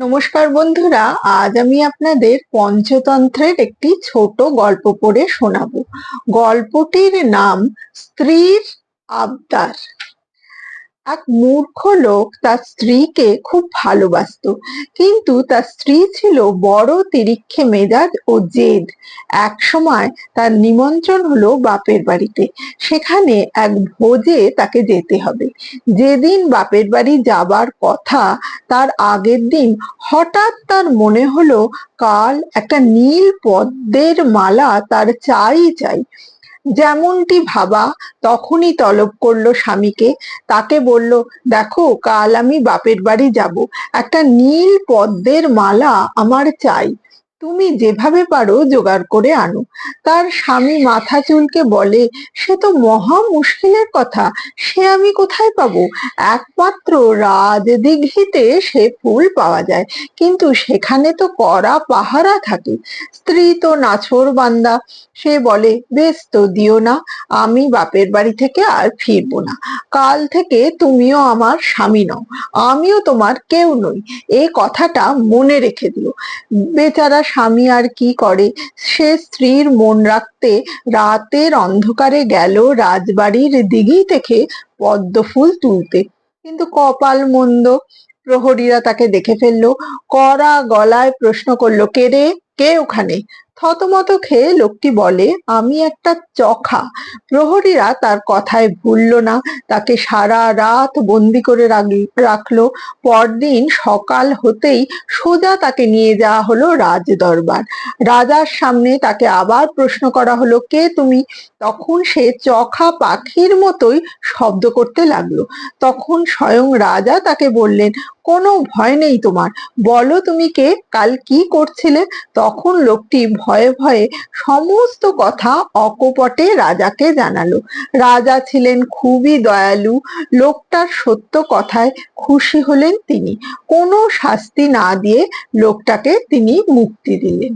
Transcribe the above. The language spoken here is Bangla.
নমস্কার বন্ধুরা, আজ আমি আপনাদের পঞ্চতন্ত্রের একটি ছোট গল্প পড়ে শোনাবো। গল্পটির নাম স্ত্রীর আবদার। এক মূর্খ লোক তার স্ত্রীকে খুব ভালোবাসতো, কিন্তু তার স্ত্রী ছিল বড় তিরিক্ষে মেজাজ ও জেদ। এক সময় তার নিমন্ত্রণ হলো বাপের বাড়িতে। সেখানে এক ভোজে তাকে যেতে হবে। যেদিন বাপের বাড়ি যাবার কথা, তার আগের দিন হঠাৎ তার মনে হলো কাল একটা নীল পদ্মের মালা তার চাই চাই। যেমনটি ভাবা তখনই তলব করলো স্বামীকে। তাকে বলল, দেখো কাল আমি বাপের বাড়ি যাব, একটা নীল পদ্মের মালা আমার চাই, তুমি যেভাবে পারো জোগাড় করে আনো। তার স্বামী মাথা চুলকে বলে, সে তো মহা মুশকিলের কথা, সে আমি কোথায় পাবো? একমাত্র রাজদিঘিতে সে ফুল পাওয়া যায়, কিন্তু সেখানে তো কড়া পাহারা থাকে। স্ত্রী তো নাছোড়বান্দা, সে বলে, বেশ তো দিও না, আমি বাপের বাড়ি থেকে আর ফিরবো না। কাল থেকে তুমিও আমার স্বামী নও, আমিও তোমার কেউ নই, এই কথাটা মনে রেখে দিও। বেচারা স্বামী আর কি করে, সে স্ত্রীর মন রাখতে রাতের অন্ধকারে গেল রাজবাড়ির দিঘি থেকে পদ্ম ফুল তুলতে। কিন্তু কপাল মন্দ, প্রহরীরা তাকে দেখে ফেললো। কড়া গলায় প্রশ্ন করলো, কে রে, কে ওখানে? থতমত খেয়ে লোকটি বলে, আমি একটা চখা। প্রহরীরা তার কথায় ভুলল না, তাকে সারা রাত বন্দি করে রাখলো। পরদিন সকাল হতেই সোজা তাকে নিয়ে যাওয়া হলো রাজ দরবার। রাজার সামনে তাকে আবার প্রশ্ন করা হলো, কে তুমি? তখন সে চখা পাখির মতোই শব্দ করতে লাগলো। তখন স্বয়ং রাজা তাকে বললেন, কোনো ভয় নেই তোমার, বলো তুমি কে, কাল কি করছিলে? তখন লোকটি ভয়ে ভয়ে সমস্ত কথা অকপটে রাজাকে জানালো। রাজা ছিলেন খুবই দয়ালু, লোকটার সত্য কথায় খুশি হলেন তিনি। কোনো শাস্তি না দিয়ে লোকটাকে তিনি মুক্তি দিলেন।